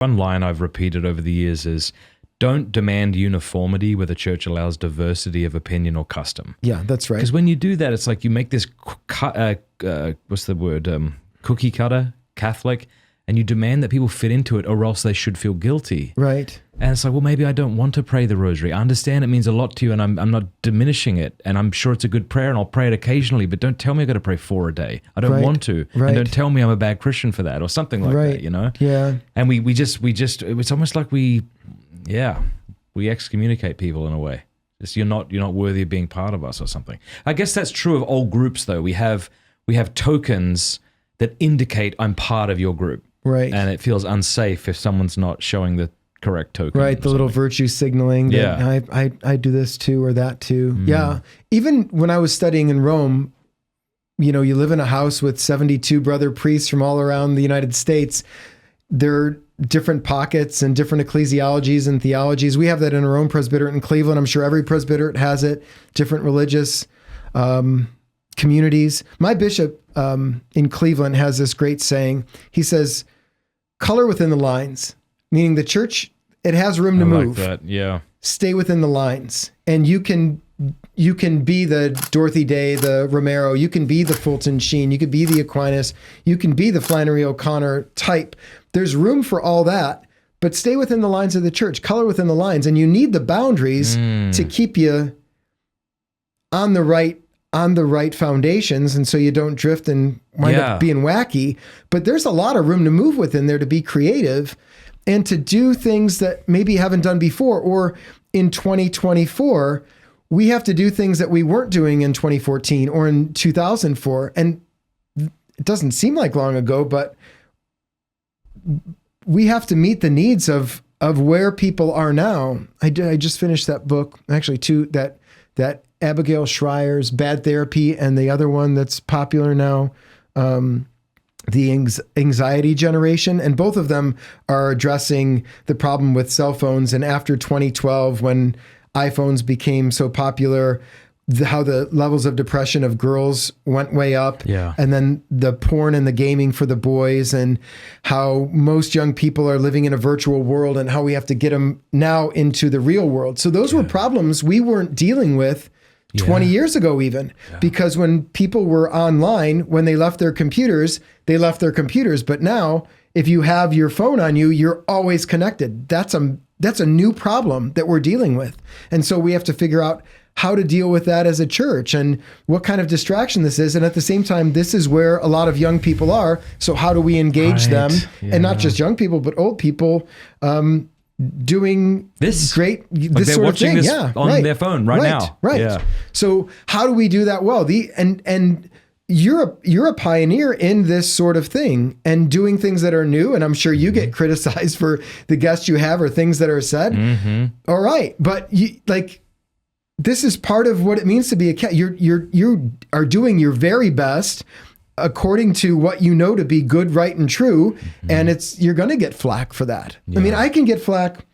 One line I've repeated over the years is, don't demand uniformity where the church allows diversity of opinion or custom. Yeah, that's right. Because when you do that, it's like you make this, what's the word, cookie cutter Catholic, and you demand that people fit into it or else they should feel guilty. Right. And it's like, well, maybe I don't want to pray the rosary. I understand it means a lot to you, and I'm not diminishing it, and I'm sure it's a good prayer, and I'll pray it occasionally, but don't tell me I've got to pray 4 a day. I don't want to. Right. And don't tell me I'm a bad Christian for that, or something like that, you know? Yeah. And we just, it's almost like we excommunicate people in a way. It's, you're not worthy of being part of us or something. I guess that's true of all groups, though. We have tokens that indicate I'm part of your group. Right. And it feels unsafe if someone's not showing the correct token. Right, the little virtue signaling that I do this too or that too. Yeah. Even when I was studying in Rome, you know, you live in a house with 72 brother priests from all around the United States. There are different pockets and different ecclesiologies and theologies. We have that in our own presbyterate in Cleveland. I'm sure every presbyterate has it, different religious communities. My bishop in Cleveland has this great saying. He says, color within the lines, meaning the church, it has room to move. I like that, yeah. Stay within the lines. And you can be the Dorothy Day, the Romero, you can be the Fulton Sheen, you could be the Aquinas, you can be the Flannery O'Connor type. There's room for all that, but stay within the lines of the church, color within the lines. And you need the boundaries to keep you on the right foundations, and so you don't drift and wind up being wacky. But there's a lot of room to move within there, to be creative and to do things that maybe you haven't done before. Or in 2024, we have to do things that we weren't doing in 2014 or in 2004. And it doesn't seem like long ago, but we have to meet the needs of where people are now. I just finished that book, actually that Abigail Schreier's Bad Therapy, and the other one that's popular now, the Anxiety Generation. And both of them are addressing the problem with cell phones. And after 2012, when iPhones became so popular, how the levels of depression of girls went way up. Yeah. And then the porn and the gaming for the boys, and how most young people are living in a virtual world, and how we have to get them now into the real world. So those were problems we weren't dealing with 20 years ago even, because when people were online, when they left their computers, they left their computers. But now if you have your phone on you, you're always connected. That's a new problem that we're dealing with. And so we have to figure out how to deal with that as a church and what kind of distraction this is. And at the same time, this is where a lot of young people are. So how do we engage them? And not just young people, but old people, doing this great, this they're sort of watching thing. this on their phone right now. Right. Yeah. So how do we do that well? And you're a pioneer in this sort of thing and doing things that are new. And I'm sure you get criticized for the guests you have or things that are said. All right. But this is part of what it means to be a cat. You are doing your very best according to what you know to be good, right, and true. And you're going to get flack for that. I mean, I can get flack.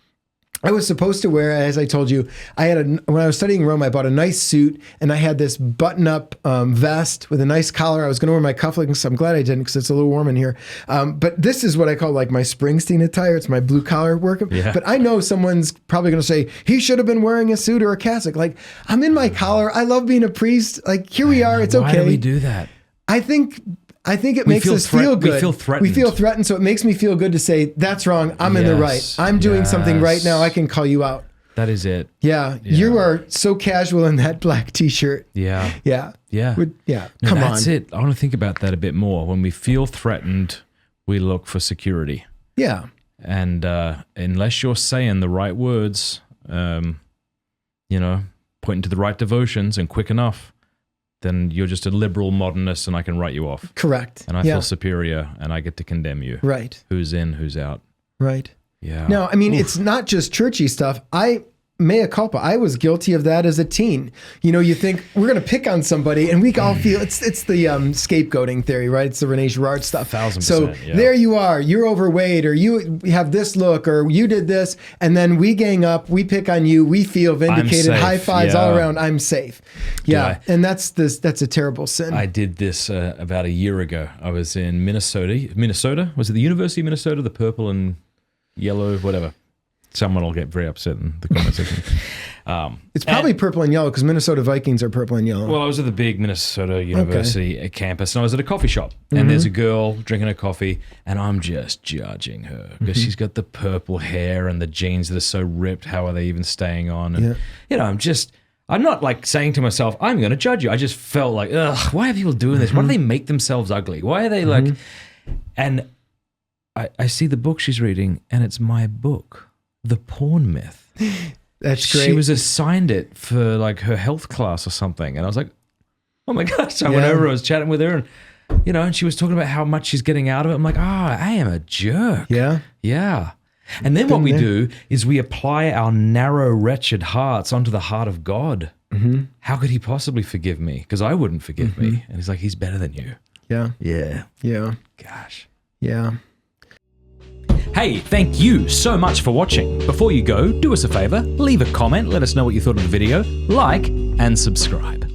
I was supposed to wear, as I told you, when I was studying Rome, I bought a nice suit, and I had this button-up vest with a nice collar. I was going to wear my cufflinks. I'm glad I didn't, because it's a little warm in here. But this is what I call like my Springsteen attire. It's my blue collar work. But I know someone's probably going to say, he should have been wearing a suit or a cassock. Like, I'm in my collar. I love being a priest. Like, here we are. It's okay. Why do we do that? I think it makes us feel good. We feel threatened. We feel threatened, so it makes me feel good to say, that's wrong. I'm in the right. I'm doing something right now. I can call you out. That is it. Yeah. You are so casual in that black t-shirt. Yeah. Yeah. Yeah. Yeah. No, Come on. That's it. I want to think about that a bit more. When we feel threatened, we look for security. Yeah. And unless you're saying the right words, pointing to the right devotions and quick enough, then you're just a liberal modernist and I can write you off. Correct. And I feel superior and I get to condemn you. Right. Who's in, who's out. Right. Yeah. No, I mean, it's not just churchy stuff. Mea culpa. I was guilty of that as a teen. You think we're going to pick on somebody and we all feel it's the scapegoating theory, right? It's the Rene Girard stuff. 1000%. So there you are, you're overweight, or you have this look, or you did this. And then we gang up, we pick on you, we feel vindicated, high fives all around. I'm safe. Yeah. And that's a terrible sin. I did this about a year ago. I was in Minnesota. Was it the University of Minnesota? The purple and yellow, whatever. Someone will get very upset in the comment section. It's probably purple and yellow because Minnesota Vikings are purple and yellow. Well, I was at the big Minnesota University campus, and I was at a coffee shop, and there's a girl drinking a coffee, and I'm just judging her because she's got the purple hair and the jeans that are so ripped. How are they even staying on? And, you know, I'm not like saying to myself, I'm going to judge you. I just felt like, ugh, why are people doing this? Why do they make themselves ugly? Why are they like, and I see the book she's reading, and it's my book, The Porn Myth. That's great. She was assigned it for like her health class or something. And I was like, oh my gosh. I went over, I was chatting with her, and you know, and she was talking about how much she's getting out of it. I'm like, I am a jerk. Yeah. Yeah. And then what we do is we apply our narrow, wretched hearts onto the heart of God. How could he possibly forgive me? Because I wouldn't forgive me. And he's like, he's better than you. Yeah. Yeah. Yeah. Gosh. Yeah. Hey, thank you so much for watching. Before you go, do us a favor, leave a comment, let us know what you thought of the video, like, and subscribe.